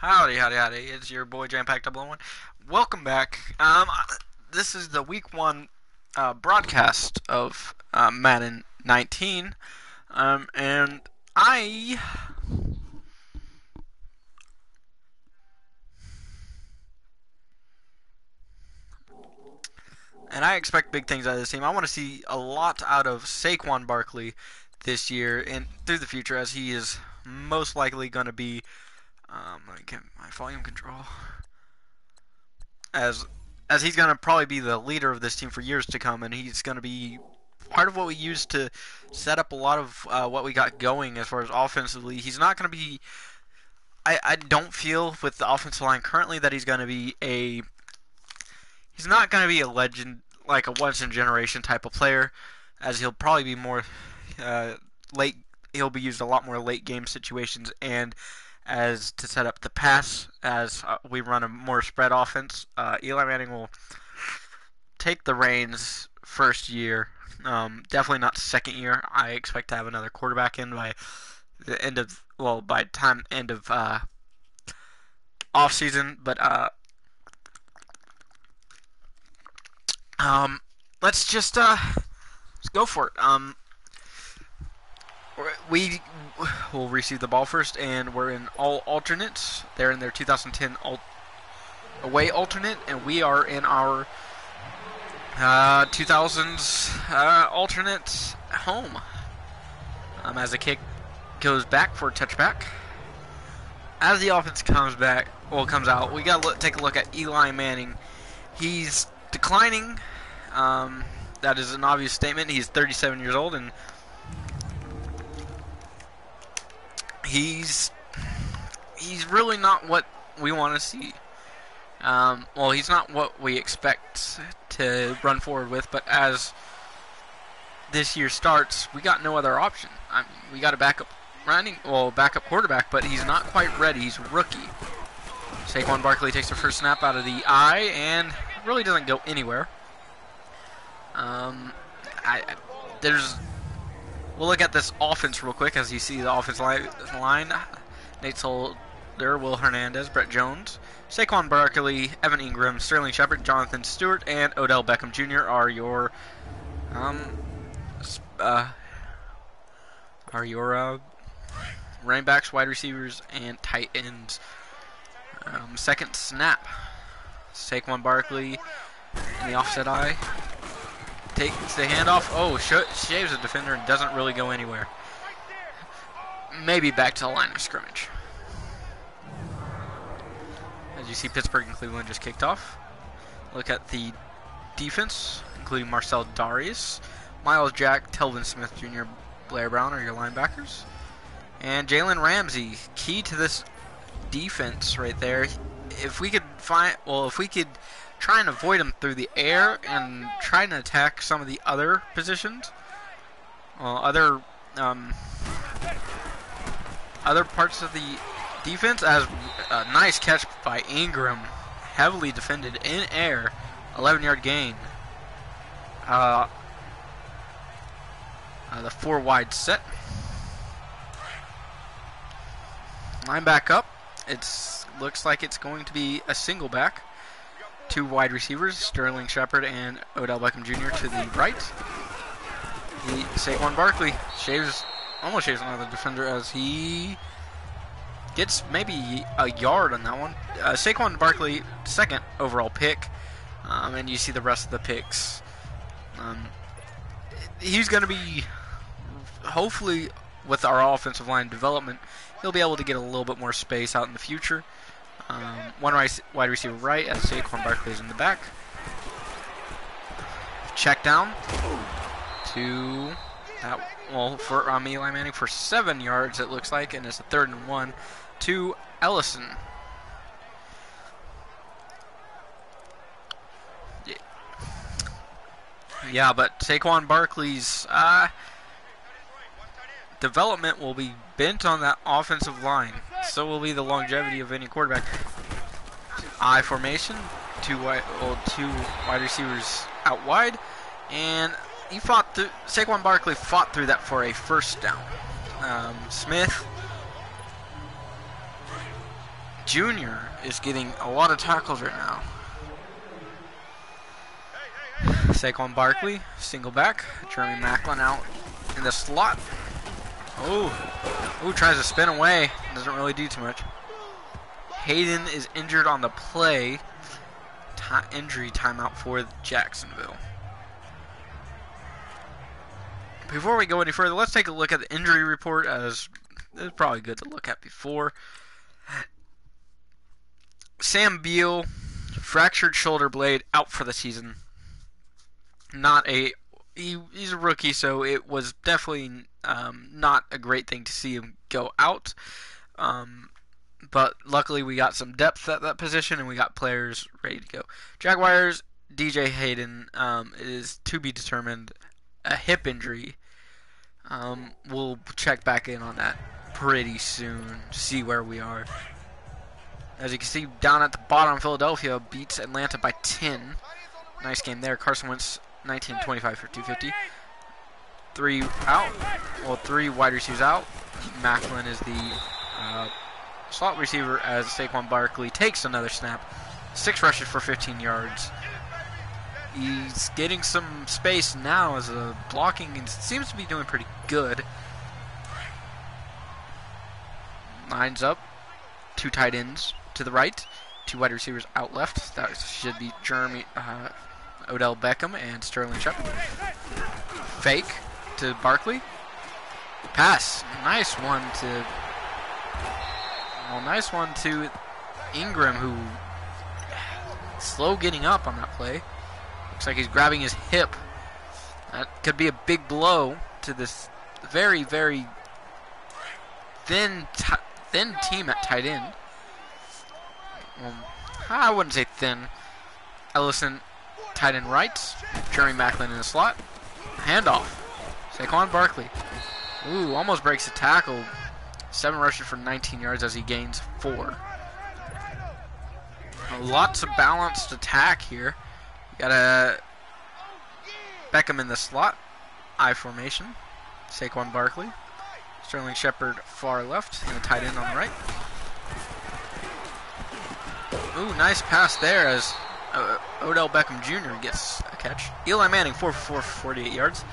Howdy, howdy, howdy. It's your boy Jam Pack 001. Welcome back. This is the week one broadcast of Madden 19. And I I expect big things out of this team. I want to see a lot out of Saquon Barkley this year and through the future, as he is most likely going to be. Let me get my volume control. As he's going to probably be the leader of this team for years to come, and he's going to be part of what we use to set up a lot of what we got going as far as offensively. He's not going to be. I don't feel with the offensive line currently that he's going to be a. He's not going to be a legend, like a once in a generation type of player, as he'll probably be more late. He'll be used a lot more late game situations and as to set up the pass as we run a more spread offense. Eli Manning will take the reins first year. Definitely not second year. I expect to have another quarterback in by the end of by time end of off season. But let's just let's go for it. We will receive the ball first, and we're in all alternates. They're in their 2010 away alternate, and we are in our 2000s alternate home. As the kick goes back for a touchback. As the offense comes out, we got to take a look at Eli Manning. He's declining. That is an obvious statement. He's 37 years old, and he's really not what we want to see. He's not what we expect to run forward with, but as this year starts, we got no other option. We got a backup quarterback, but he's not quite ready. He's a rookie. Saquon Barkley takes the first snap out of the eye and really doesn't go anywhere. We'll look at this offense real quick as you see the offense line. Nate Solder, Will Hernandez, Brett Jones, Saquon Barkley, Evan Ingram, Sterling Shepard, Jonathan Stewart, and Odell Beckham Jr. are your running backs, wide receivers, and tight ends. Second snap. Saquon Barkley in the offset eye. Takes the handoff. Oh, shaves the defender and doesn't really go anywhere. Maybe back to the line of scrimmage. As you see, Pittsburgh and Cleveland just kicked off. Look at the defense, including Marcel Darius, Miles Jack, Telvin Smith Jr., Blair Brown are your linebackers. And Jalen Ramsey, key to this defense right there. If we could try and avoid him through the air and try and attack some of the other positions, other parts of the defense, as a nice catch by Ingram, heavily defended in air, 11-yard gain. The 4 wide set. Line back up. Looks like it's going to be a single back. 2 wide receivers, Sterling Shepard and Odell Beckham Jr. to the right. Saquon Barkley almost shaves another defender as he gets maybe a yard on that one. Saquon Barkley, second overall pick, and you see the rest of the picks. He's going to be, hopefully, with our offensive line development, he'll be able to get a little bit more space out in the future. One wide receiver right as Saquon Barkley is in the back. Check down to for Eli Manning for 7 yards, it looks like, and it's a 3rd and 1 to Ellison. Yeah, but Saquon Barkley's development will be bent on that offensive line. So will be the longevity of any quarterback. I formation, two wide receivers out wide, and Saquon Barkley fought through that for a first down. Smith Jr. is getting a lot of tackles right now. Saquon Barkley, single back. Jeremy Macklin out in the slot. Oh, tries to spin away. Doesn't really do too much. Hayden is injured on the play. Injury timeout for Jacksonville. Before we go any further, let's take a look at the injury report, as it's probably good to look at before. Sam Beal, fractured shoulder blade, out for the season. He's a rookie, so it was definitely not a great thing to see him go out. But luckily we got some depth at that position, and we got players ready to go. Jaguars, DJ Hayden is to be determined. A hip injury. We'll check back in on that pretty soon, see where we are. As you can see, down at the bottom, Philadelphia beats Atlanta by 10. Nice game there. Carson Wentz, 19-25 for 250. 3 wide receivers out. Macklin is the slot receiver as Saquon Barkley takes another snap. 6 rushes for 15 yards. He's getting some space now as a blocking and seems to be doing pretty good. Lines up. 2 tight ends to the right. 2 wide receivers out left. That should be Odell Beckham and Sterling Shepard. Fake to Barkley. Pass. Nice one to Ingram, who slow getting up on that play. Looks like he's grabbing his hip. That could be a big blow to this very, very thin team at tight end. I wouldn't say thin. Ellison, tight end right. Jeremy Macklin in the slot. Handoff. Saquon Barkley. Almost breaks the tackle. 7 rushes for 19 yards as he gains 4. Lots of balanced attack here. Got a Beckham in the slot. I formation. Saquon Barkley. Sterling Shepard far left. And a tight end on the right. Nice pass there as Odell Beckham Jr. gets a catch. Eli Manning, 4 for 4 for 48 yards.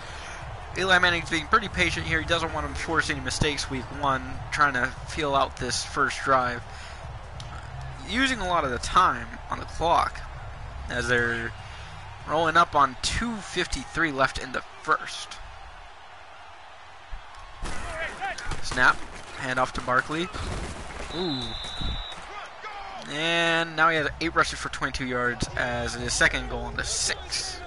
Eli Manning's being pretty patient here. He doesn't want to force any mistakes week 1, trying to feel out this first drive. Using a lot of the time on the clock as they're rolling up on 2:53 left in the first. Snap. Handoff to Barkley. And now he has 8 rushes for 22 yards as his second goal on the 6.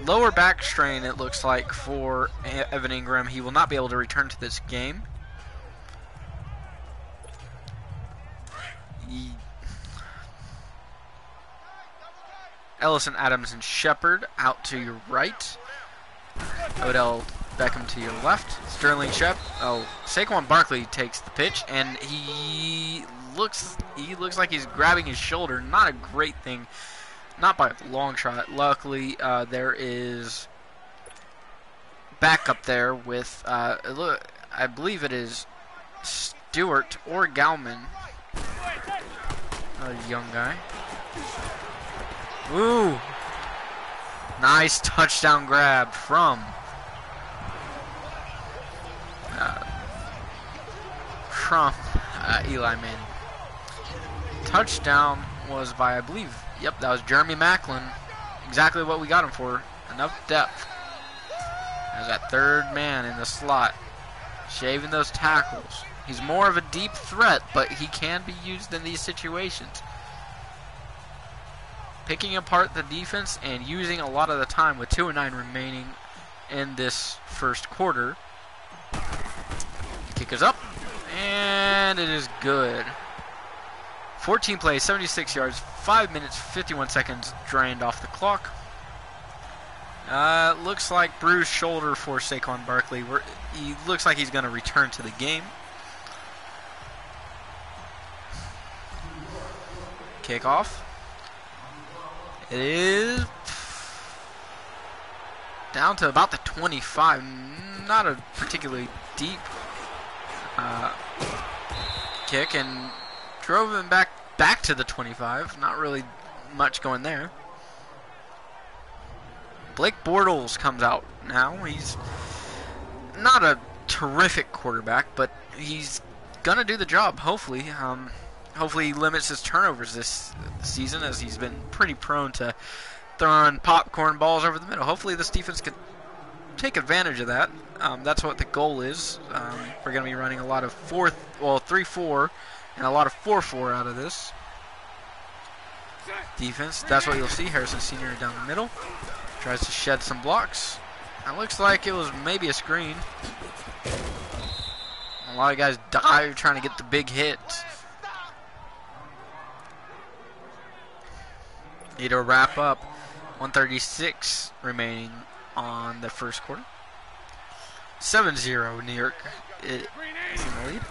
Lower back strain, it looks like, for Evan Ingram. He will not be able to return to this game. Ellison, Adams, and Shepard out to your right. Odell Beckham to your left. Sterling Saquon Barkley takes the pitch, and he looks like he's grabbing his shoulder. Not a great thing. Not by a long shot. Luckily, there is backup there with, I believe it is Stewart or Gauman. A young guy. Nice touchdown grab from Eli Manning. Touchdown was by, I believe, that was Jeremy Macklin. Exactly what we got him for. Enough depth. As that third man in the slot, shaving those tackles. He's more of a deep threat, but he can be used in these situations. Picking apart the defense and using a lot of the time with 2:09 remaining in this first quarter. Kick is up, and it is good. 14 plays, 76 yards, 5 minutes, 51 seconds drained off the clock. Looks like bruised shoulder for Saquon Barkley. He looks like he's going to return to the game. Kickoff. It is down to about the 25. Not a particularly deep kick and drove him back to the 25. Not really much going there. Blake Bortles comes out now. He's not a terrific quarterback, but he's gonna do the job. Hopefully, hopefully he limits his turnovers this season, as he's been pretty prone to throwing popcorn balls over the middle. Hopefully, this defense can take advantage of that. That's what the goal is. We're gonna be running a lot of 3-4, and a lot of 4-4 out of this defense. That's what you'll see. Harrison Sr. down the middle tries to shed some blocks. It looks like it was maybe a screen. A lot of guys dive trying to get the big hit. Need to wrap up. 1:36 remaining on the first quarter. 7-0 New York is in the lead.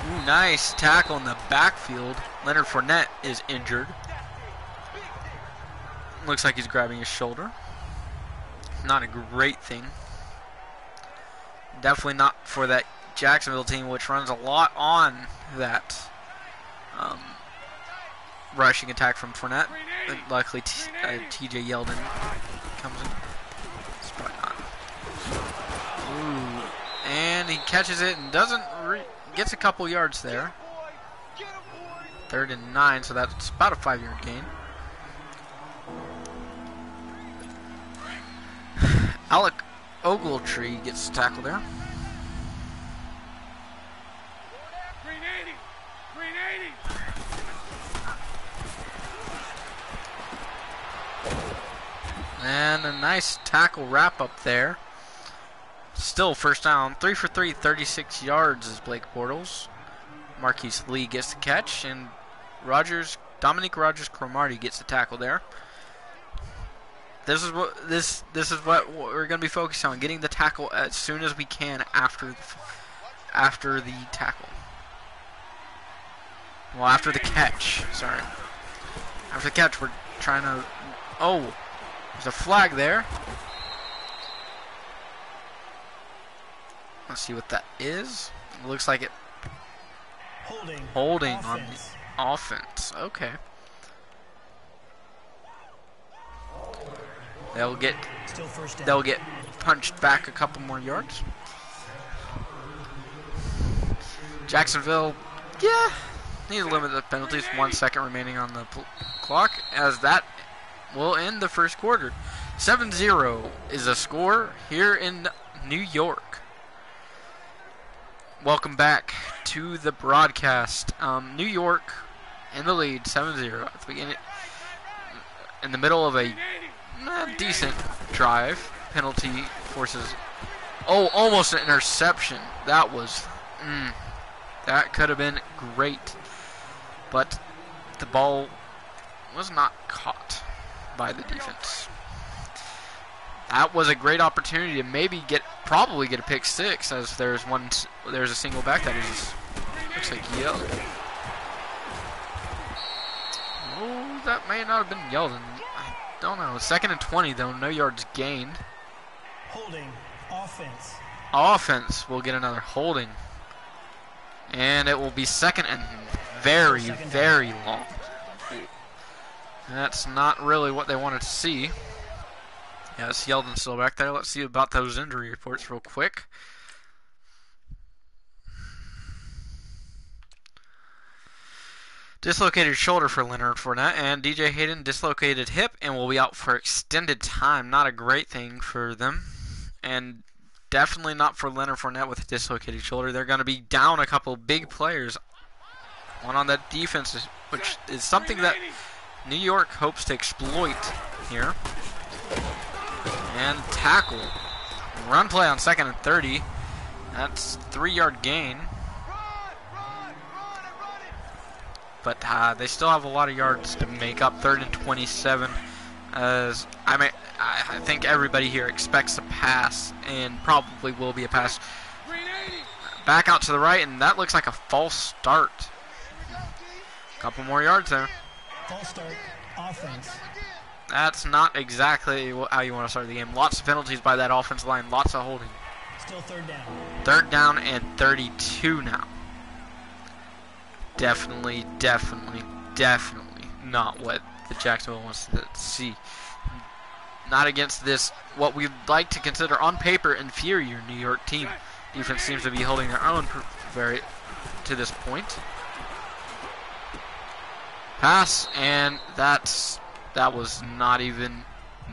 Ooh, nice tackle in the backfield. Leonard Fournette is injured. Looks like he's grabbing his shoulder. Not a great thing. Definitely not for that Jacksonville team, which runs a lot on that rushing attack from Fournette. Luckily, TJ Yeldon comes in. It's probably not. Ooh. And he catches it and gets a couple yards there. 3rd and 9, so that's about a 5-yard gain. Alec Ogletree gets the tackle there. And a nice tackle wrap up there. Still first down. 3 for 3, 36 yards is Blake Bortles. Marquise Lee gets the catch, and Dominique Rodgers-Cromartie gets the tackle there. This is what we're going to be focused on, getting the tackle as soon as we can after the tackle. Well, after the catch. Sorry. After the catch, we're trying to... Oh, there's a flag there. Let's see what that is. It looks like it... Holding on the offense. Okay. They'll get punched back a couple more yards. Jacksonville, yeah, need to limit the penalties. 1 second remaining on the clock, as that will end the first quarter. 7-0 is a score here in New York. Welcome back to the broadcast. New York in the lead, 7-0 at the beginning, in the middle of a decent drive. Penalty forces. Oh, almost an interception. That was. That could have been great. But the ball was not caught by the defense. That was a great opportunity to maybe probably get a pick six, as there's a single back that is, looks like yelled. Oh, that may not have been Yeldon. Don't know. 2nd and 20 though. No yards gained. Holding. Offense. Offense will get another holding. And it will be 2nd and very, very long. That's not really what they wanted to see. Yes, Yeldon's still back there. Let's see about those injury reports real quick. Dislocated shoulder for Leonard Fournette, and DJ Hayden dislocated hip and will be out for extended time. Not a great thing for them, and definitely not for Leonard Fournette with a dislocated shoulder. They're going to be down a couple big players. One on that defense, which is something that New York hopes to exploit here. And tackle. Run play on 2nd and 30. That's 3-yard gain. But they still have a lot of yards to make up. 3rd and 27. As I think everybody here expects a pass, and probably will be a pass. Back out to the right, and that looks like a false start. Couple more yards there. False start. Offense. That's not exactly how you want to start the game. Lots of penalties by that offensive line. Lots of holding. Still 3rd down. 3rd down and 32 now. definitely not what the Jacksonville wants to see. Not against this, what we'd like to consider on paper inferior New York team. Defense seems to be holding their own to this point. Pass, and that was not even,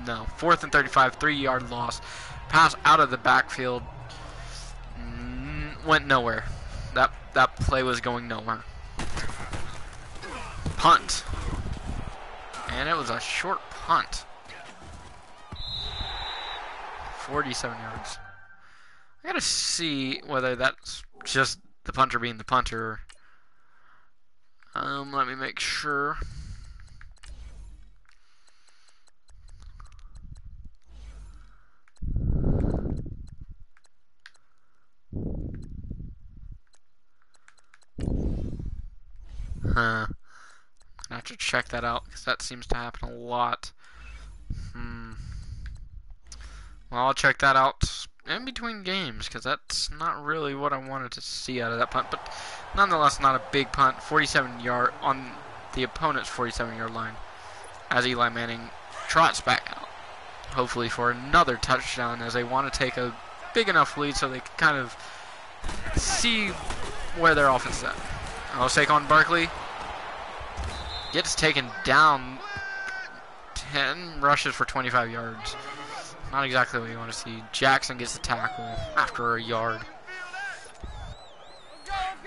no. 4th and 35, 3-yard loss. Pass out of the backfield. Went nowhere. That play was going nowhere. Punt. And it was a short punt. 47 yards. I gotta see whether that's just the punter being the punter. Let me make sure. I have to check that out because that seems to happen a lot. Well, I'll check that out in between games because that's not really what I wanted to see out of that punt. But nonetheless, not a big punt. 47-yard on the opponent's 47-yard line as Eli Manning trots back out. Hopefully for another touchdown as they want to take a big enough lead so they can kind of see where their offense is at. I'll take on Barkley. Gets taken down. 10 rushes for 25 yards. Not exactly what you want to see. Jackson gets the tackle after a yard.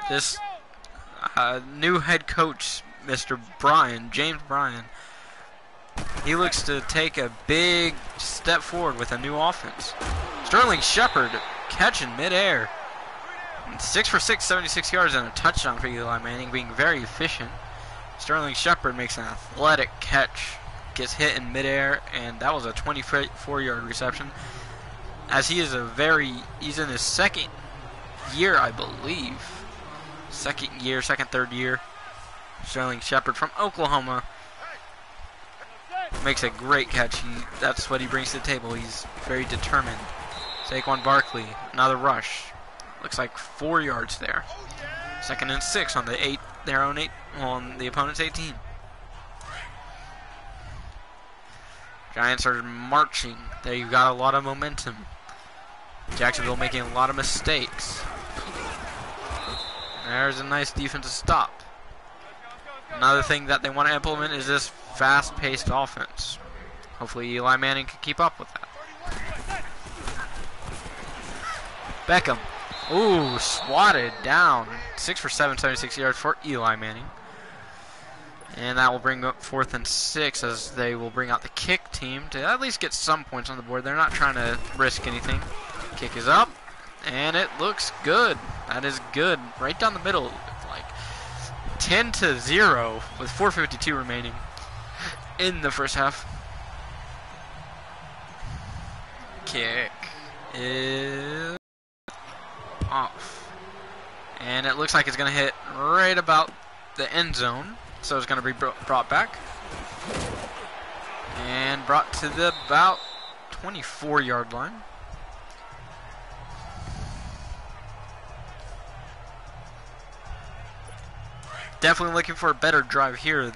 This new head coach, Mr. Bryan, James Bryan, he looks to take a big step forward with a new offense. Sterling Shepard catching midair. 6 for 6, 76 yards and a touchdown for Eli Manning, being very efficient. Sterling Shepard makes an athletic catch, gets hit in midair, and that was a 24-yard reception. As he's in his second year, I believe. Third year. Sterling Shepard from Oklahoma makes a great catch. That's what he brings to the table. He's very determined. Saquon Barkley, another rush. Looks like 4 yards there. 2nd and 6 on on the opponent's 18. Giants are marching. There you got a lot of momentum. Jacksonville making a lot of mistakes. There's a nice defensive stop. Another thing that they want to implement is this fast-paced offense. Hopefully Eli Manning can keep up with that. Beckham. Ooh, swatted down. 6 for 7, 76 yards for Eli Manning. And that will bring up 4th and 6 as they will bring out the kick team to at least get some points on the board. They're not trying to risk anything. Kick is up, and it looks good. That is good. Right down the middle, like 10-0 with 4:52 remaining in the first half. Kick is off. And it looks like it's going to hit right about the end zone. So it's going to be brought back. And brought to the about 24-yard line. Definitely looking for a better drive here.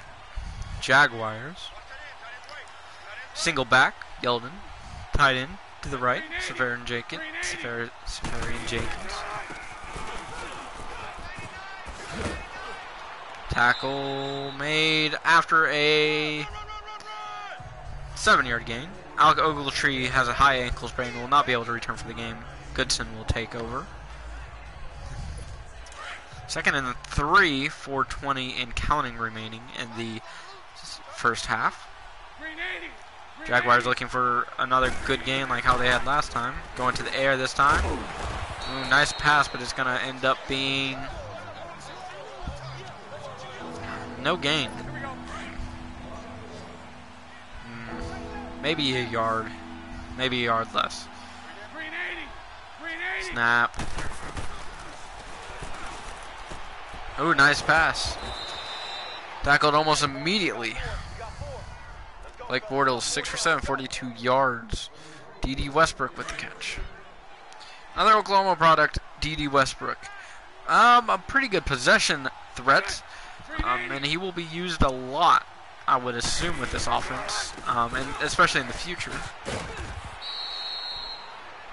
Jaguars. Single back, Yeldon. Tight end to the right, Severian Jenkins. Tackle made after a 7-yard gain. Alec Ogletree has a high ankle sprain and will not be able to return for the game. Goodson will take over. 2nd and 3, 4:20 and counting remaining in the first half. Jaguars looking for another good game like how they had last time. Going to the air this time. Ooh, nice pass, but it's going to end up being no gain. Maybe a yard. Maybe a yard less. Snap. Ooh, nice pass. Tackled almost immediately. Blake Bortles, 6 for 7, 42 yards. D.D. Westbrook with the catch. Another Oklahoma product, D.D. Westbrook. A pretty good possession threat, and he will be used a lot, I would assume, with this offense, and especially in the future.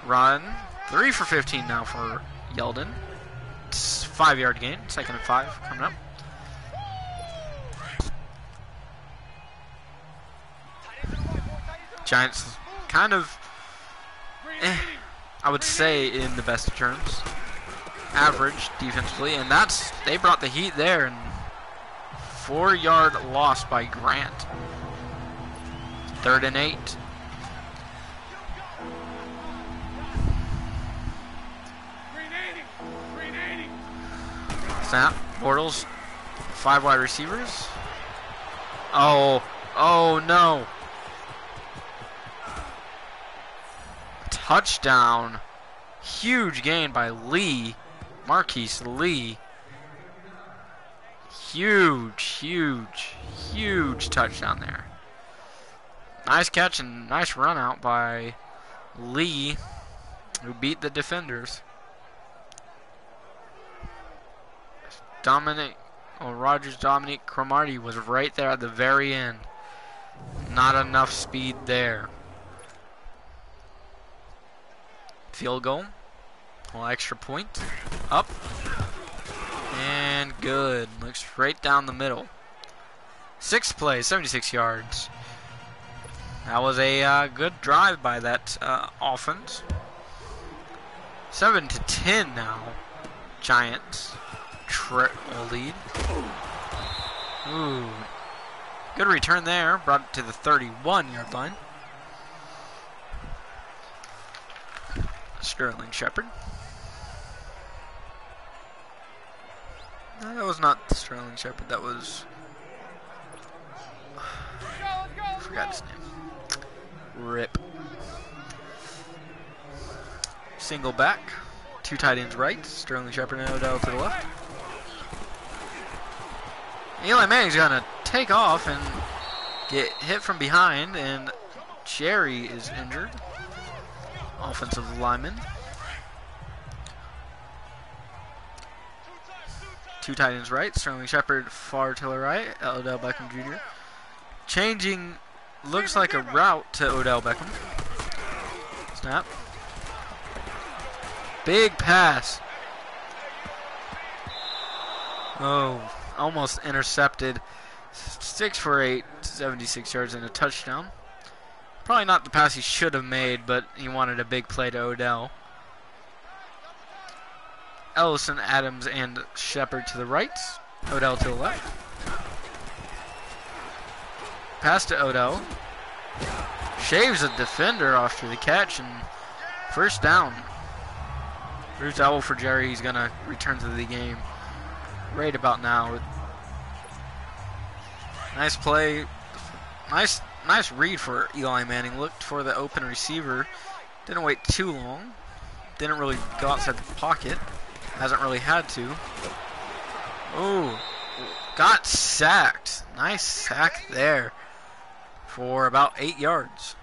Run. 3 for 15 now for Yeldon. It's 5-yard gain. 2nd and 5 coming up. Giants kind of, I would say, in the best of terms, average defensively, and they brought the heat there. And 4-yard loss by Grant. 3rd and 8. Snap. Bortles. 5 wide receivers. Oh no. Touchdown. Huge gain by Lee. Marquise Lee. Huge touchdown there. Nice catch and nice run out by Lee, who beat the defenders. Rogers Dominic Cromartie was right there at the very end. Not enough speed there. Field goal. Well, extra point. Up. And good. Looks right down the middle. 6 plays, 76 yards. That was a good drive by that offense. 7-10 now. Giants lead. Ooh. Good return there. Brought it to the 31-yard line. Sterling Shepard. No, that was not Sterling Shepard. That was... forgot his name. Rip. Single back. 2 tight ends right. Sterling Shepard and Odell to the left. Eli Manning's going to take off and get hit from behind, and Jerry is injured. Offensive lineman. 2 tight ends right. Sterling Shepard far to the right. Odell Beckham Jr. Changing, looks like a route to Odell Beckham. Snap. Big pass. Oh, almost intercepted. 6 for 8, 76 yards and a touchdown. Probably not the pass he should have made, but he wanted a big play to Odell. Ellison, Adams, and Shepard to the right. Odell to the left. Pass to Odell. Shaves a defender after the catch, and first down. Bruce Owl for Jerry. He's going to return to the game right about now. Nice play. Nice read for Eli Manning. Looked for the open receiver. Didn't wait too long. Didn't really go outside the pocket. Hasn't really had to. Oh, got sacked. Nice sack there for about 8 yards.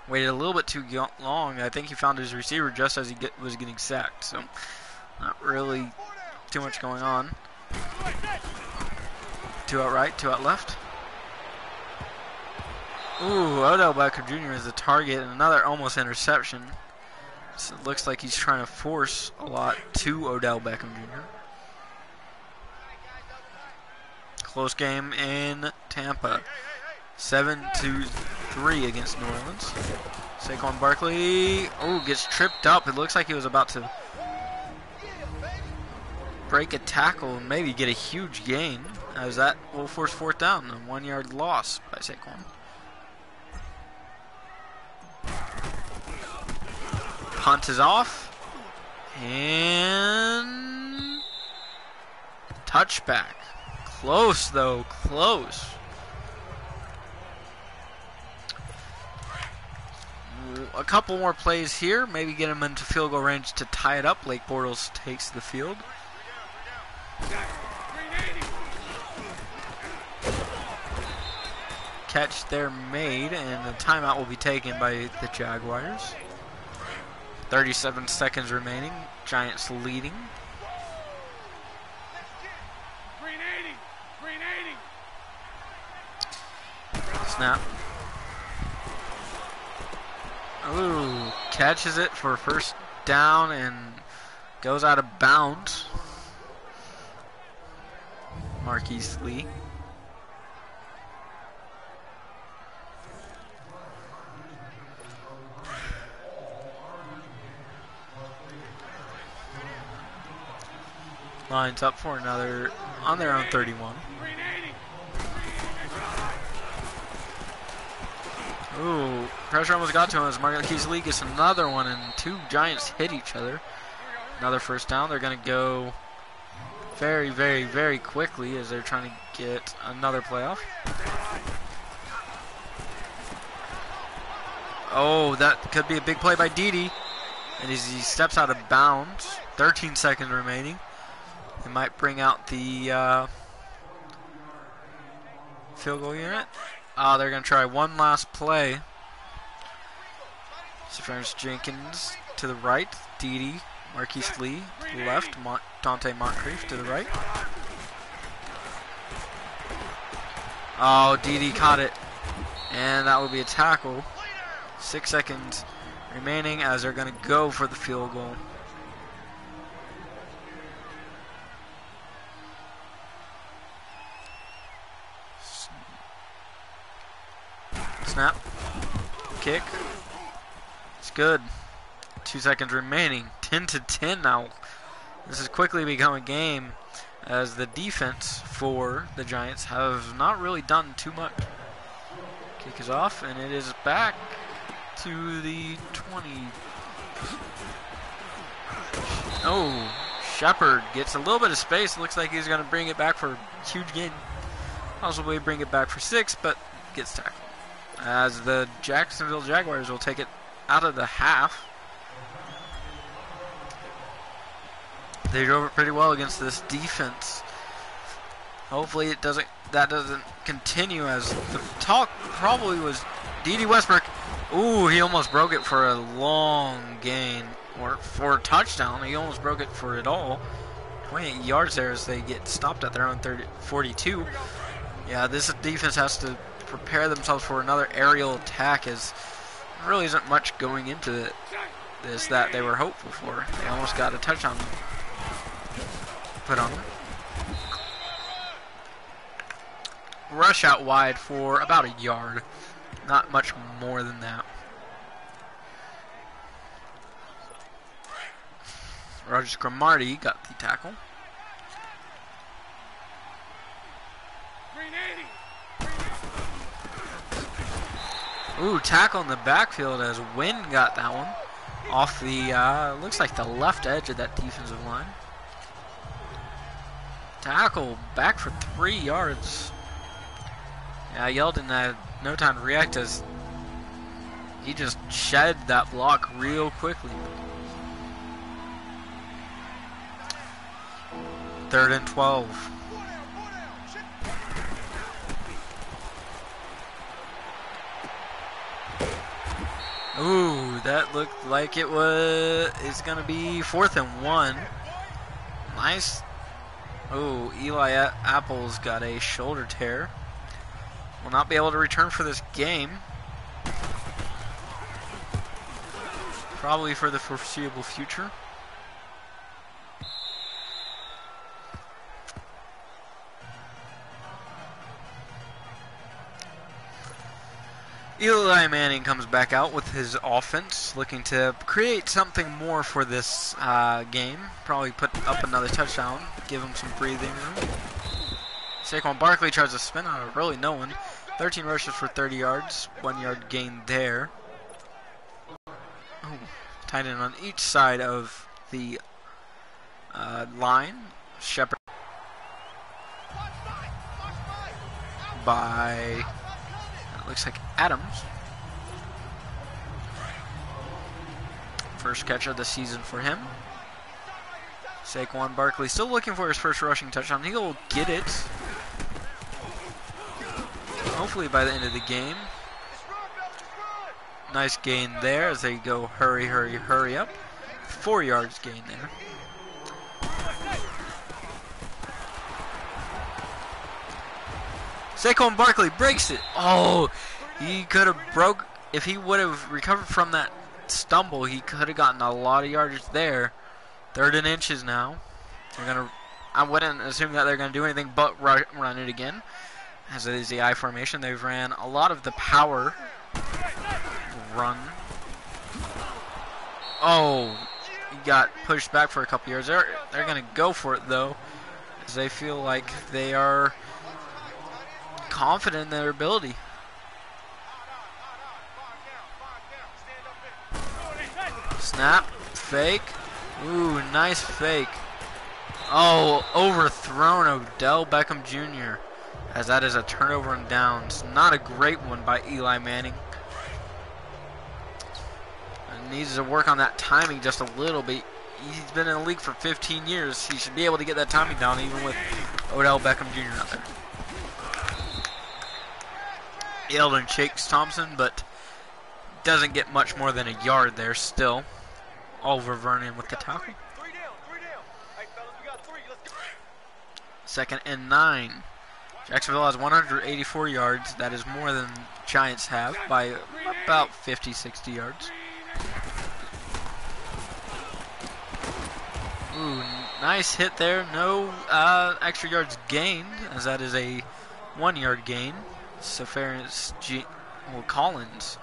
Waited a little bit too long. I think he found his receiver just as he was getting sacked. So not really too much going on. 2 out right, 2 out left. Ooh, Odell Beckham Jr. is the target, and another almost interception. So it looks like he's trying to force a lot to Odell Beckham Jr. Close game in Tampa. 7-3 against New Orleans. Saquon Barkley, gets tripped up. It looks like he was about to break a tackle and maybe get a huge gain, as that will force 4th down. A 1-yard loss by Saquon. Punt is off. And touchback. Close, though. Close. A couple more plays here. Maybe get him into field goal range to tie it up. Blake Bortles takes the field. Catch there made, and the timeout will be taken by the Jaguars. 37 seconds remaining. Giants leading. Snap. Ooh, catches it for first down and goes out of bounds. Marquise Lee. Lines up for another on their own 31. Ooh, pressure almost got to him as Marquise Lee gets another one, and two Giants hit each other. Another first down. They're going to go very, very, very quickly as they're trying to get another playoff. Oh, that could be a big play by Dede. And as he steps out of bounds, 13 seconds remaining. They might bring out the field goal unit. They're going to try one last play. Safarius Jenkins to the right. Dede, Marquise Lee to the left. Dante Moncrief to the right. Oh, Dede caught it. And that will be a tackle. 6 seconds remaining as they're going to go for the field goal. Snap. Kick. It's good. 2 seconds remaining. 10-10 now. This has quickly become a game as the defense for the Giants have not really done too much. Kick is off and it is back to the 20. Oh, Shepard gets a little bit of space. Looks like he's going to bring it back for a huge gain. Possibly bring it back for 6, but gets tackled. As the Jacksonville Jaguars will take it out of the half. They drove it pretty well against this defense. Hopefully that doesn't continue, as the talk probably was Dede Westbrook. Ooh, he almost broke it for a long gain, or for a touchdown. He almost broke it for it all. 28 yards there as they get stopped at their own 42. Yeah, this defense has to prepare themselves for another aerial attack, as there really isn't much going into this that they were hopeful for. They almost got a touchdown put on them. Rush out wide for about a yard. Not much more than that. Rogers Cromartie got the tackle. Ooh, tackle in the backfield as Wynn got that one off the, looks like the left edge of that defensive line. Tackle back for 3 yards. Yeah, Yeldon had no time to react as he just shed that block real quickly. 3rd and 12. Ooh, that looked like it's going to be 4th and 1. Nice. Ooh, Eli Apple's got a shoulder tear. Will not be able to return for this game. Probably for the foreseeable future. Eli Manning comes back out with his offense, looking to create something more for this game. Probably put up another touchdown, give him some breathing room. Saquon Barkley tries to spin out of really no one. 13 rushes for 30 yards, 1 yard gain there. Oh, tight end on each side of the line. Shepard by, looks like Adams. First catch of the season for him. Saquon Barkley still looking for his first rushing touchdown. He'll get it, hopefully by the end of the game. Nice gain there as they go hurry, hurry, hurry up. 4 yards gain there. Saquon Barkley breaks it. Oh, he could have broke. If he would have recovered from that stumble, he could have gotten a lot of yardage there. 3rd and inches now. They're gonna. I wouldn't assume that they're gonna do anything but run it again. As it is the I formation, they've ran a lot of the power run. Oh, he got pushed back for a couple yards. They're gonna go for it though, as they feel like they are confident in their ability. Snap, fake. Ooh, nice fake. Oh, overthrown Odell Beckham Jr. as that is a turnover and downs. Not a great one by Eli Manning. Needs to work on that timing just a little bit. He's been in the league for 15 years. He should be able to get that timing down even with Odell Beckham Jr. out there. Eldon shakes Thompson, but doesn't get much more than a yard there still. Oliver Vernon with the tackle. 2nd and 9. Jacksonville has 184 yards. That is more than Giants have by about 50, 60 yards. Ooh, nice hit there. No extra yards gained, as that is a 1-yard gain. Safarius Collins.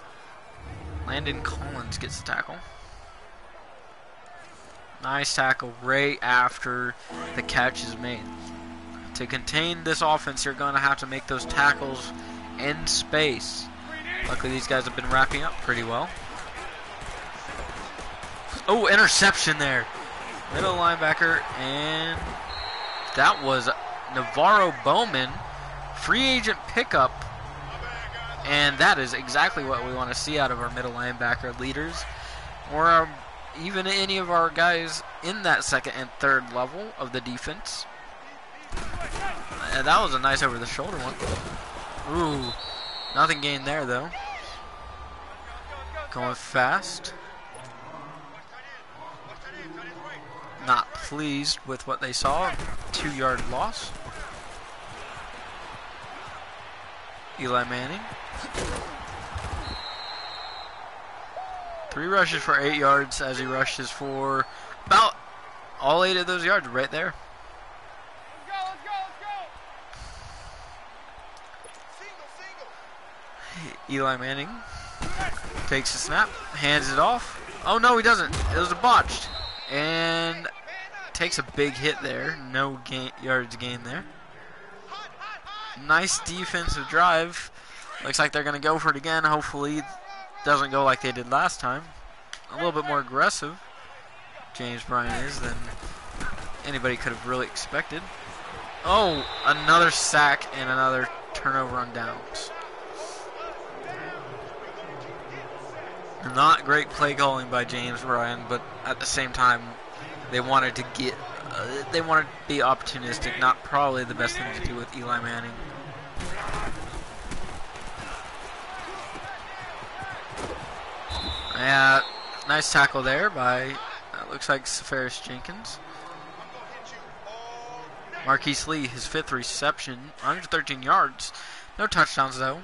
Landon Collins gets the tackle. Nice tackle right after the catch is made. To contain this offense, you're going to have to make those tackles in space. Luckily, these guys have been wrapping up pretty well. Oh, interception there. Middle linebacker, and that was Navarro Bowman. Free agent pickup. And that is exactly what we want to see out of our middle linebacker leaders. Or even any of our guys in that 2nd and 3rd level of the defense. And that was a nice over-the-shoulder one. Ooh, nothing gained there, though. Going fast. Not pleased with what they saw. 2-yard loss. Eli Manning. 3 rushes for 8 yards as he rushes for about all 8 of those yards right there. Eli Manning takes the snap, hands it off. Oh no, he doesn't. It was a botched. And takes a big hit there. No yards gained there. Nice defensive drive. Looks like they're going to go for it again. Hopefully it doesn't go like they did last time. A little bit more aggressive, James Bryan is, than anybody could have really expected. Oh, another sack and another turnover on downs. Not great play calling by James Bryan, but at the same time, they wanted to get, they wanted to be opportunistic. Not probably the best thing to do with Eli Manning. Yeah, nice tackle there by, looks like Safarius Jenkins. Marquise Lee, his 5th reception, 113 yards. No touchdowns, though.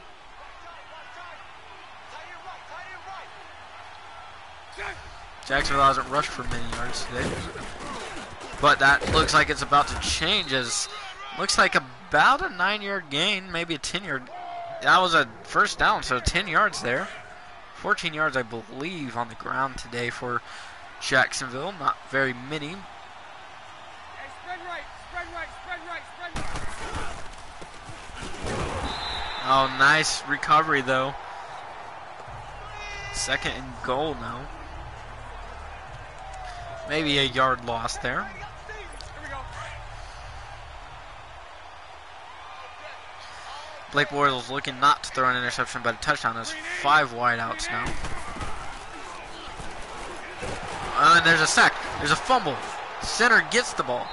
Jacksonville hasn't rushed for many yards today. But that looks like it's about to change, as looks like about a 9-yard gain, maybe a 10-yard. That was a first down, so 10 yards there. 14 yards, I believe, on the ground today for Jacksonville. Not very many. Oh, nice recovery, though. 2nd and goal now. Maybe a yard loss there. Blake Bortles looking not to throw an interception, but a touchdown. There's 5 wideouts now. And there's a sack. There's a fumble. Center gets the ball.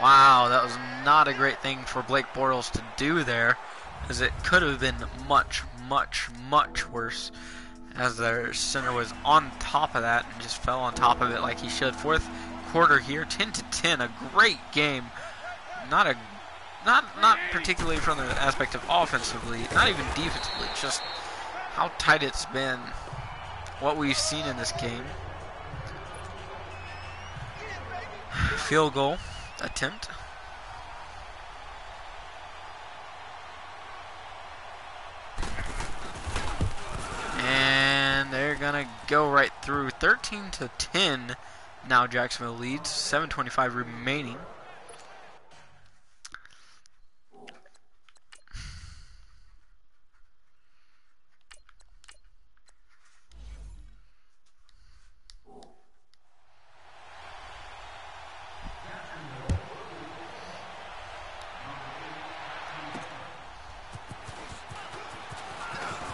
Wow, that was not a great thing for Blake Bortles to do there, as it could have been much, much, much worse, as their center was on top of that and just fell on top of it like he should. 4th quarter here, 10-10, a great game. Not a not particularly from the aspect of offensively, not even defensively, just how tight it's been, what we've seen in this game. Field goal attempt. And they're gonna go right through. 13-10. Now Jacksonville leads. 7:25 remaining.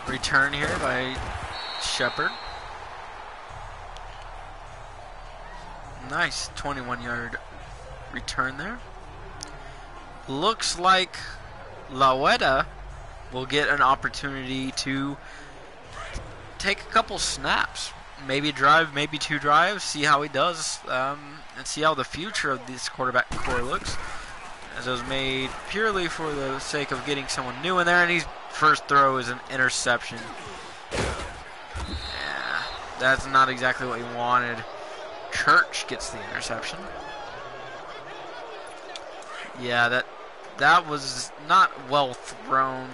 Return here by Shepard. Nice 21-yard return there. Looks like Lawetta will get an opportunity to take a couple snaps. Maybe a drive, maybe 2 drives, see how he does, and see how the future of this quarterback core looks. As it was made purely for the sake of getting someone new in there, and his first throw is an interception. Yeah, that's not exactly what he wanted. Church gets the interception. Yeah, that was not well thrown,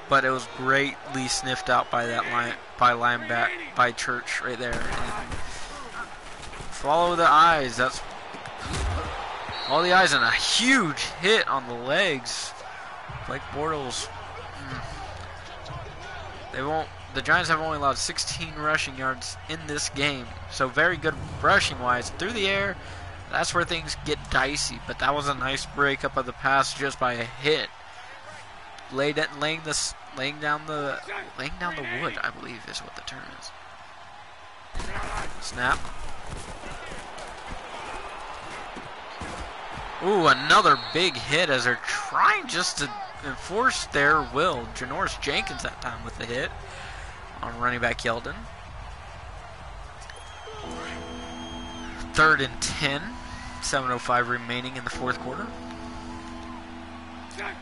but it was greatly sniffed out by that linebacker by Church right there. And follow the eyes. That's all the eyes, and a huge hit on the legs. Blake Bortles. The Giants have only allowed 16 rushing yards in this game, so very good rushing wise. Through the air, that's where things get dicey. But that was a nice breakup of the pass just by a hit. Laying down the wood, I believe is what the term is. Snap. Ooh, another big hit as they're trying just to enforce their will. Janoris Jenkins that time with the hit on running back Yeldon. 3rd and 10. 7:05 remaining in the 4th quarter.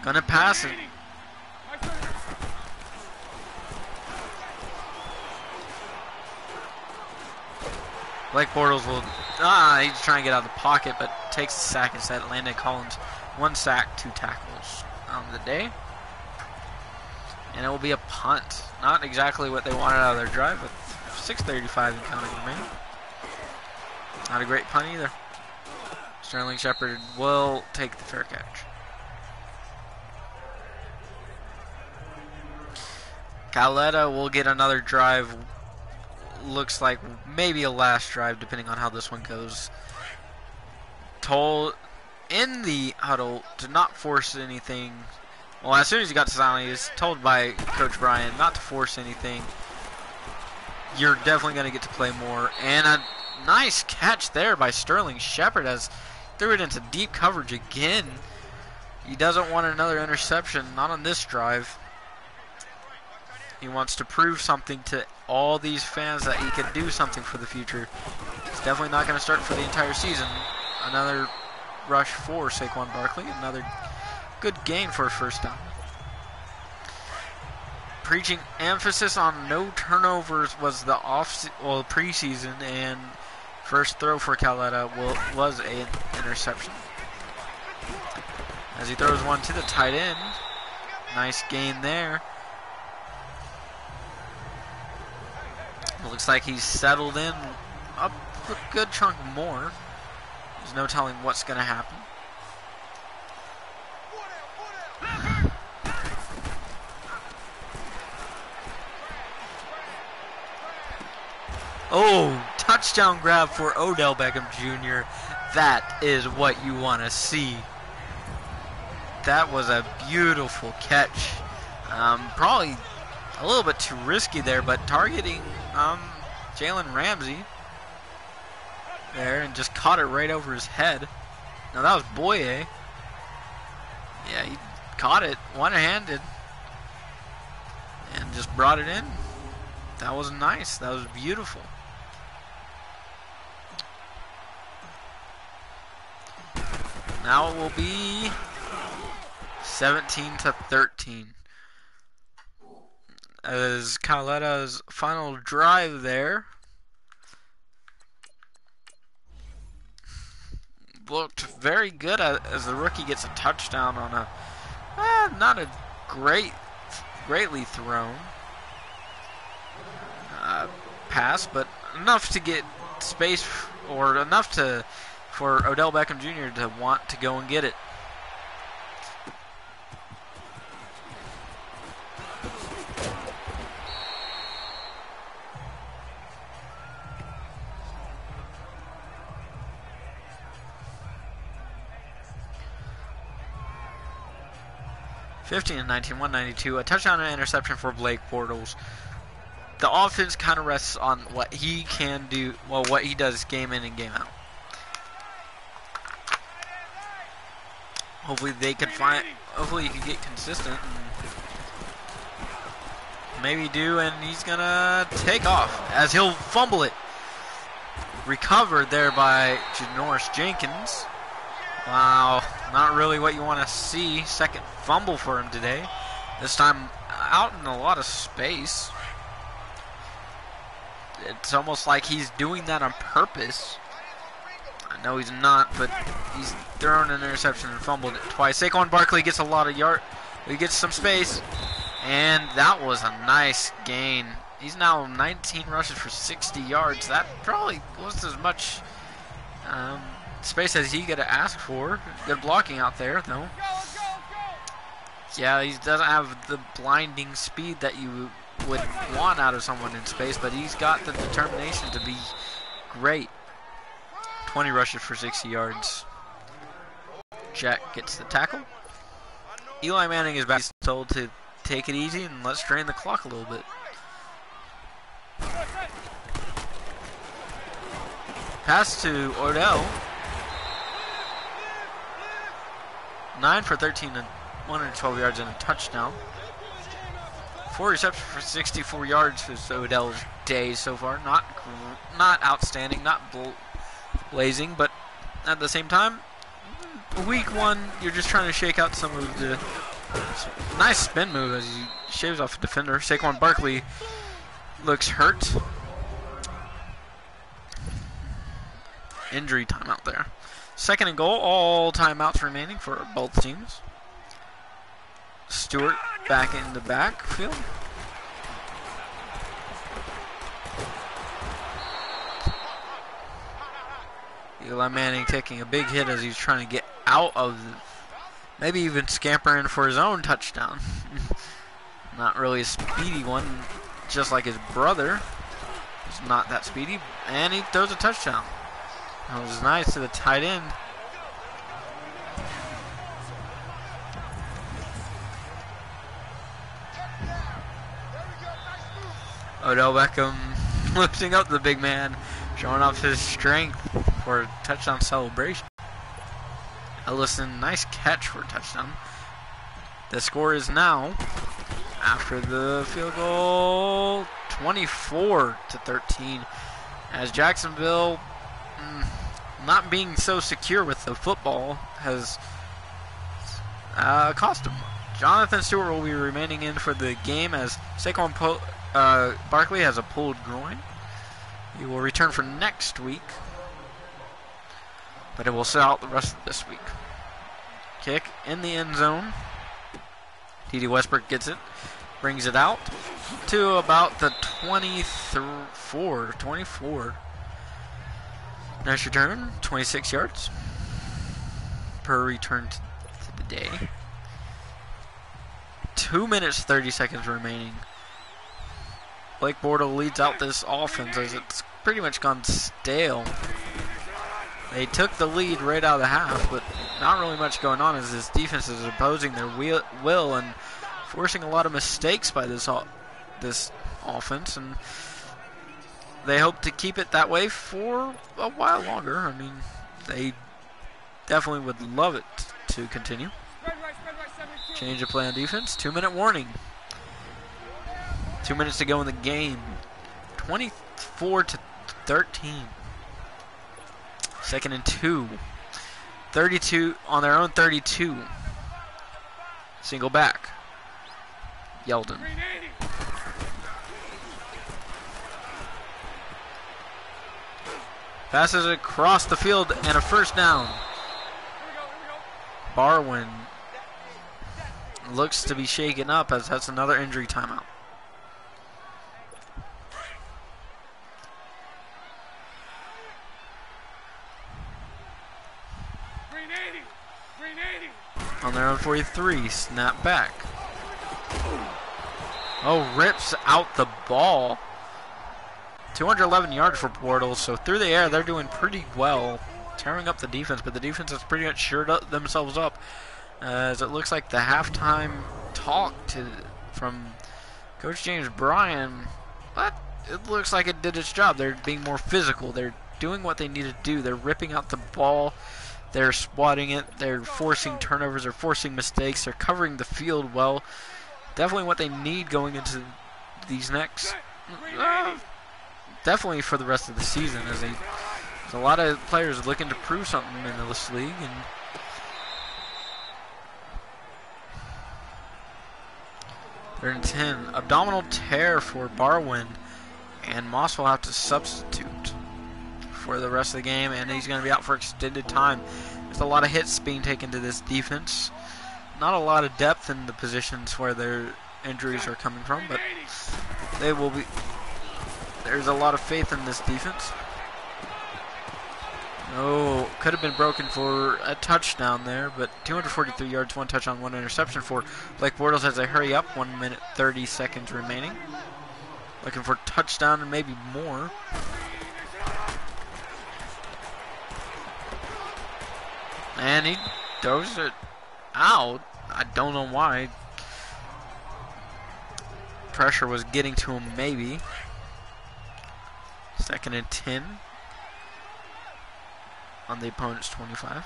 Gonna pass it. Blake Bortles will, he's trying to get out of the pocket, but takes the sack instead. Landon Collins, 1 sack, 2 tackles on the day. And it will be a punt. Not exactly what they wanted out of their drive, with 6:35 and counting remaining. Not a great punt either. Sterling Shepard will take the fair catch. Caletta will get another drive. Looks like maybe a last drive, depending on how this one goes. Told in the huddle to not force anything. Well, as soon as he got to silent, he was told by Coach Bryan not to force anything. You're definitely going to get to play more. And a nice catch there by Sterling Shepard as threw it into deep coverage again. He doesn't want another interception, not on this drive. He wants to prove something to all these fans that he can do something for the future. He's definitely not going to start for the entire season. Another rush for Saquon Barkley. Another good gain for a first down. Preaching emphasis on no turnovers was the preseason, and first throw for Caletta was an interception. As he throws one to the tight end. Nice gain there. Looks like he's settled in a good chunk more. There's no telling what's going to happen. Oh, touchdown grab for Odell Beckham Jr. That is what you want to see. That was a beautiful catch. Probably a little bit too risky there, but targeting Jalen Ramsey there and just caught it right over his head. Now that was Boye. Yeah, he caught it one-handed and just brought it in. That was nice. That was beautiful. Now it will be 17-13. As Caleta's final drive there looked very good as the rookie gets a touchdown on a not a greatly thrown pass, but enough to get space or enough for Odell Beckham Jr. to want to go and get it. (15-19, 192), a touchdown and an interception for Blake Bortles. The offense kind of rests on what he can do, well, what he does game in and game out. Hopefully he can get consistent and maybe do, and he's gonna take off as he'll fumble it. Recovered there by Janoris Jenkins. Wow, not really what you want to see. Second fumble for him today. This time out in a lot of space. It's almost like he's doing that on purpose. I know he's not, but he's thrown an interception and fumbled it twice. Saquon Barkley gets a lot of yard. He gets some space, and that was a nice gain. He's now 19 rushes for 60 yards. That probably wasn't as much space as he could have asked for. Good blocking out there, though. Yeah, he doesn't have the blinding speed that you would want out of someone in space, but he's got the determination to be great. 20 rushes for 60 yards. Jack gets the tackle. Eli Manning is back. He's told to take it easy and let's drain the clock a little bit. Pass to Odell. 9 for 13 and 112 yards and a touchdown. 4 receptions for 64 yards for Odell's day so far. Not outstanding, not blazing, but at the same time, week one, you're just trying to shake out some of the nice spin move as he shaves off a defender. Saquon Barkley looks hurt. Injury timeout there. Second and goal, all timeouts remaining for both teams. Stewart back in the backfield. Eli Manning taking a big hit as he's trying to get out of maybe even scampering for his own touchdown. Not really a speedy one, just like his brother. He's not that speedy, and he throws a touchdown. That was nice to the tight end. Odell Beckham lifting up the big man, showing off his strength for a touchdown celebration. Ellison, nice catch for a touchdown. The score is now, after the field goal, 24-13, as Jacksonville, not being so secure with the football has cost him. Jonathan Stewart will be remaining in for the game as Saquon Barkley has a pulled groin. He will return for next week, but it will sit out the rest of this week. Kick in the end zone. T.D. Westbrook gets it, brings it out to about the 24. Nice return, 26 yards per return to the day. 2 minutes, 30 seconds remaining. Blake Bortles leads out this offense as it's pretty much gone stale. They took the lead right out of the half, but not really much going on as this defense is opposing their will and forcing a lot of mistakes by this offense, and they hope to keep it that way for a while longer. I mean, they definitely would love it to continue. Change of play on defense. 2-minute warning. 2 minutes to go in the game. 24-13. Second and 2. 32 on their own 32. Single back. Yeldon. Passes across the field and a first down. Barwin looks to be shaken up as that's another injury timeout. On their own 43, snap back. Oh, rips out the ball. 211 yards for Bortles, so through the air they're doing pretty well, tearing up the defense, but the defense has pretty much shored up themselves up, as it looks like the halftime talk from Coach James Bryan, but it looks like it did its job. They're being more physical. They're doing what they need to do. They're ripping out the ball. They're swatting it. They're forcing turnovers. They're forcing mistakes. They're covering the field well. Definitely what they need going into these next... definitely for the rest of the season, as there's a lot of players looking to prove something in this league. And they're in 10. Abdominal tear for Barwin, and Moss will have to substitute for the rest of the game, and he's going to be out for extended time. There's a lot of hits being taken to this defense. Not a lot of depth in the positions where their injuries are coming from, but they will be. There's a lot of faith in this defense. Oh, could have been broken for a touchdown there, but 243 yards, 1 touchdown, 1 interception for Blake Bortles as they hurry up. 1 minute, 30 seconds remaining. Looking for a touchdown and maybe more. And he throws it out. I don't know why. Pressure was getting to him maybe. 2nd and 10 on the opponent's 25.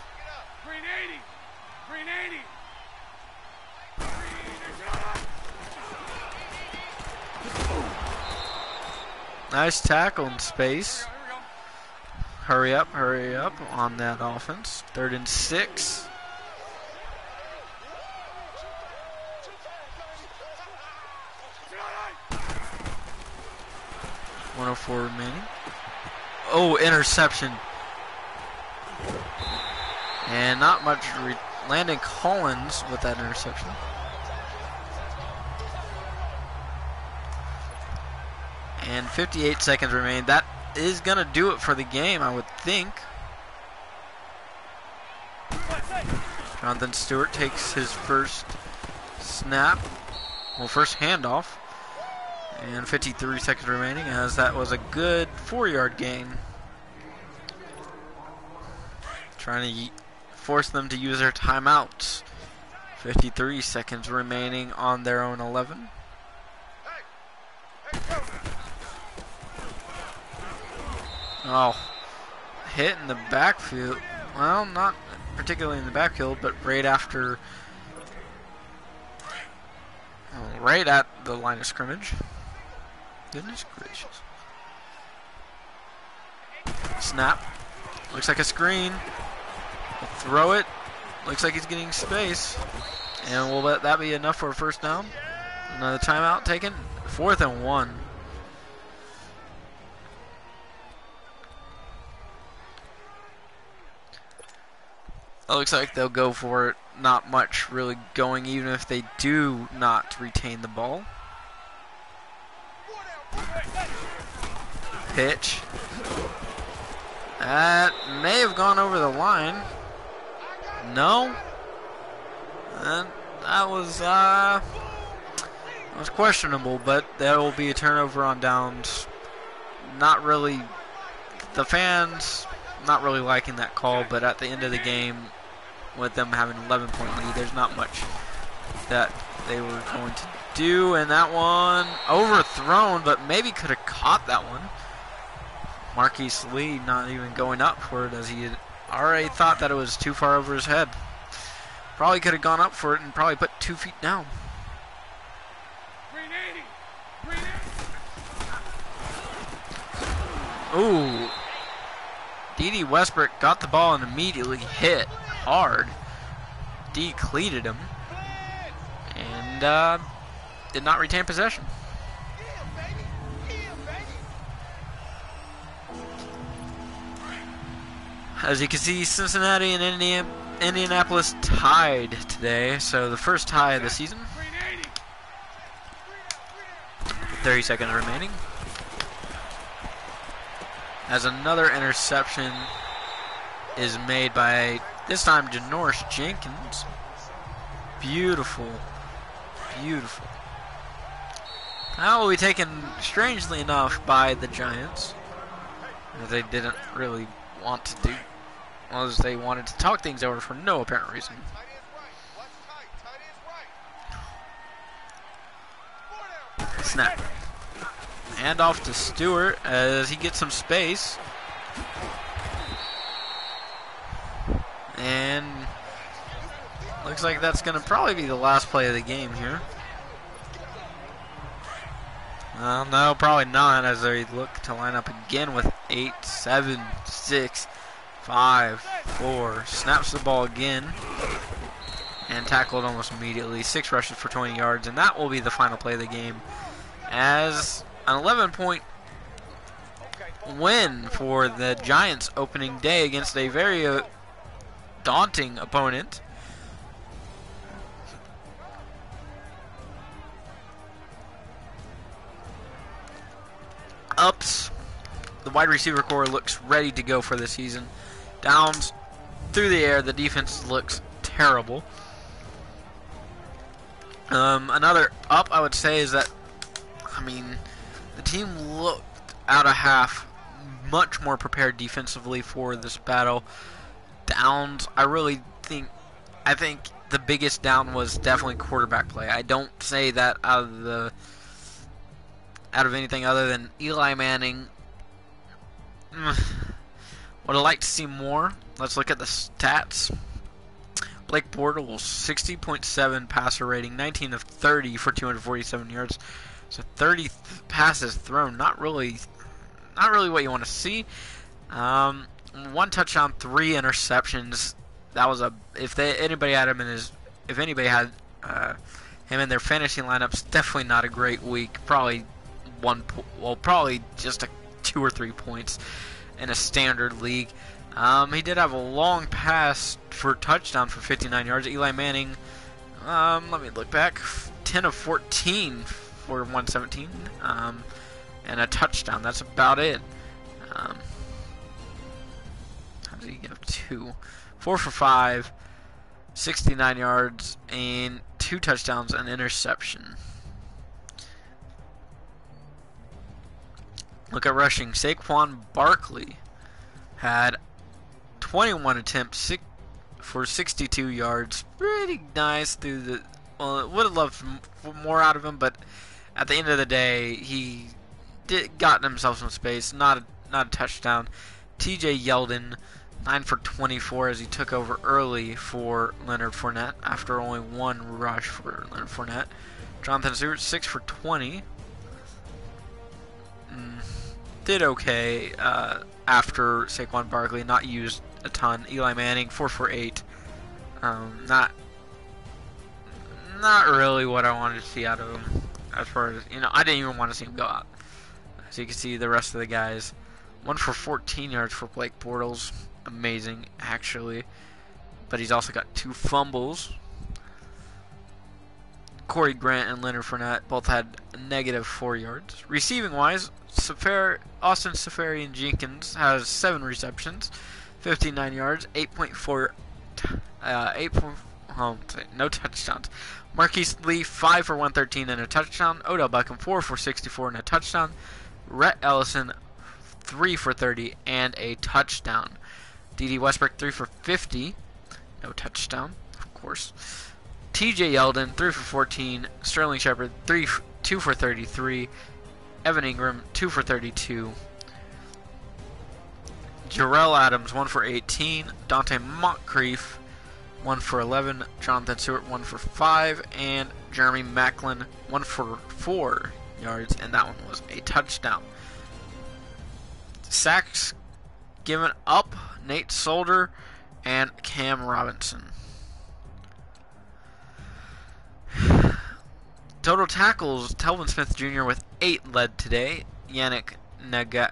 Nice tackle in space. Hurry up on that offense. 3rd and 6. .104 remaining. Oh, interception. And not much. Landon Collins with that interception. And 58 seconds remain. That is going to do it for the game, I would think. Jonathan Stewart takes his first snap. Well, first handoff. And 53 seconds remaining, as that was a good 4-yard gain. Trying to force them to use their timeouts. 53 seconds remaining on their own 11. Oh, hit in the backfield. Well, not particularly in the backfield, but right after, right at the line of scrimmage. Goodness gracious. Snap. Looks like a screen. We'll throw it. Looks like he's getting space. And will that be enough for a first down? Another timeout taken. 4th and 1. It looks like they'll go for it. Not much really going, even if they do not retain the ball. Pitch. That may have gone over the line. No. And that was questionable, but there will be a turnover on downs. Not really, the fans not really liking that call, but at the end of the game, with them having an 11-point lead, there's not much that they were going to do. And that one overthrown, but maybe could have caught that one. Marquise Lee not even going up for it, as he had already thought that it was too far over his head. Probably could have gone up for it and probably put 2 feet down. Ooh. D.D. Westbrook got the ball and immediately hit. hard. Decleated him. And did not retain possession. As you can see, Cincinnati and Indianapolis tied today. So the first tie of the season. 30 seconds remaining. As another interception is made by, this time, Janoris Jenkins. Beautiful. Beautiful. That will be taken, strangely enough, by the Giants. As they didn't really want to do, as they wanted to talk things over for no apparent reason. Snap. Hand off to Stewart as he gets some space. And looks like that's going to probably be the last play of the game here. Well, no, probably not, as they look to line up again with 8, 7, 6, 5, 4. Snaps the ball again. And tackled almost immediately. 6 rushes for 20 yards. And that will be the final play of the game. As an 11-point win for the Giants opening day against a very daunting opponent. Ups. The wide receiver core looks ready to go for the season. Downs through the air. The defense looks terrible. Another up, I would say, is that, I mean, the team looked out of half much more prepared defensively for this battle. Downs, I think the biggest down was definitely quarterback play. I don't say that out of anything other than Eli Manning. Would I like to see more? Let's look at the stats. Blake Bortles, 60.7 passer rating, 19 of 30 for 247 yards. So 30 passes thrown, not really what you want to see. 1 touchdown, 3 interceptions. That was if anybody had him in their fantasy lineups, definitely not a great week. Probably just 2 or 3 points in a standard league. He did have a long pass for touchdown for 59 yards. Eli Manning, let me look back, 10 of 14 for 117, and a touchdown. That's about it. How did he give 2? 4 for 5, 69 yards, and 2 touchdowns and interception. Look at rushing. Saquon Barkley had 21 attempts for 62 yards. Pretty nice through the. Well, would have loved more out of him, but at the end of the day, he gotten himself some space. Not a touchdown. T.J. Yeldon, 9 for 24 as he took over early for Leonard Fournette after only 1 rush for Leonard Fournette. Jonathan Stewart, 6 for 20. Did okay after Saquon Barkley, not used a ton. Eli Manning, 4 for 8. Not really what I wanted to see out of him. As far as, I didn't even want to see him go out. As you can see, the rest of the guys, 1 for 14 yards for Blake Bortles. Amazing, actually. But he's also got 2 fumbles. Corey Grant and Leonard Fournette both had negative 4 yards. Receiving wise, Austin Seferian Jenkins has 7 receptions, 59 yards, 8.4, no touchdowns. Marquise Lee, 5 for 113 and a touchdown. Odell Beckham, 4 for 64 and a touchdown. Rhett Ellison, 3 for 30 and a touchdown. D.D. Westbrook, 3 for 50, no touchdown, of course. T.J. Yeldon, 3 for 14. Sterling Shepard, 2 for 33. Evan Ingram, 2 for 32. Jarrell Adams, 1 for 18. Dante Moncrief, 1 for 11. Jonathan Stewart, 1 for 5. And Jeremy Maclin, 1 for 4 yards, and that one was a touchdown. Sacks given up. Nate Solder and Cam Robinson. Total tackles, Telvin Smith Jr. with 8 led today. Yannick Nagakawi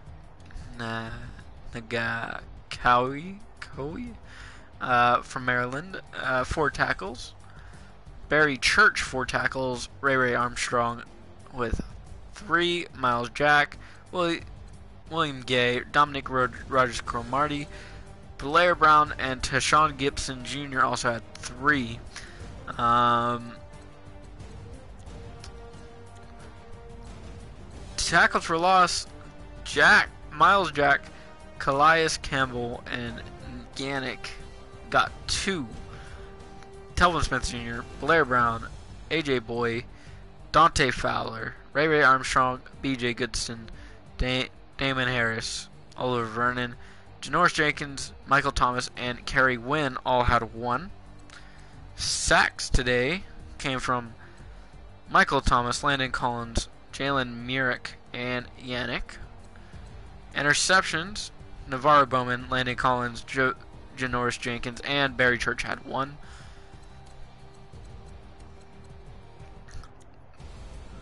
from Maryland, 4 tackles. Barry Church, 4 tackles. Ray Armstrong with 3. Miles Jack, William Gay, Dominic Rogers Cromartie, Blair Brown, and Tashawn Gibson Jr. also had 3. Tackles for loss, Miles Jack, Calais Campbell, and Gannick got 2. Telvin Smith Jr., Blair Brown, AJ Boy, Dante Fowler, Ray Armstrong, BJ Goodston, Damon Harris, Oliver Vernon, Janoris Jenkins, Michael Thomas, and Kerry Wynn all had 1. Sacks today came from Michael Thomas, Landon Collins, Jalen Myrick, and Yannick. Interceptions, Navarro Bowman, Landon Collins, Janoris Jenkins, and Barry Church had 1.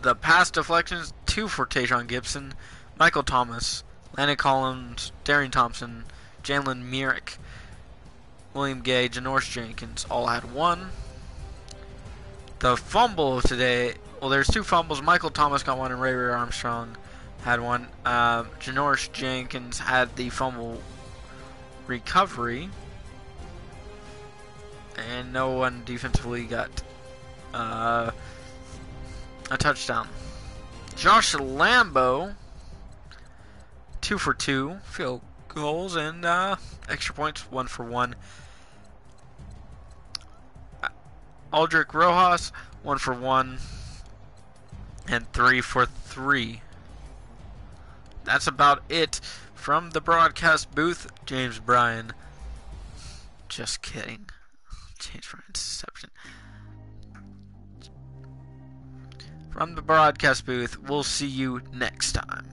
The pass deflections, 2 for Tayshaun Gibson, Michael Thomas, Landon Collins, Darian Thompson, Jalen Myrick, William Gay, Janoris Jenkins all had 1. The fumble of today, well, there's 2 fumbles. Michael Thomas got 1 and Ray Armstrong had 1. Janoris Jenkins had the fumble recovery, and no one defensively got a touchdown. Josh Lambo, 2 for 2 field goals and extra points, 1 for 1. Aldrich Rojas, 1 for 1 and 3 for 3. That's about it from the broadcast booth. James Bryan. Just kidding. James Bryan's deception. From the broadcast booth, we'll see you next time.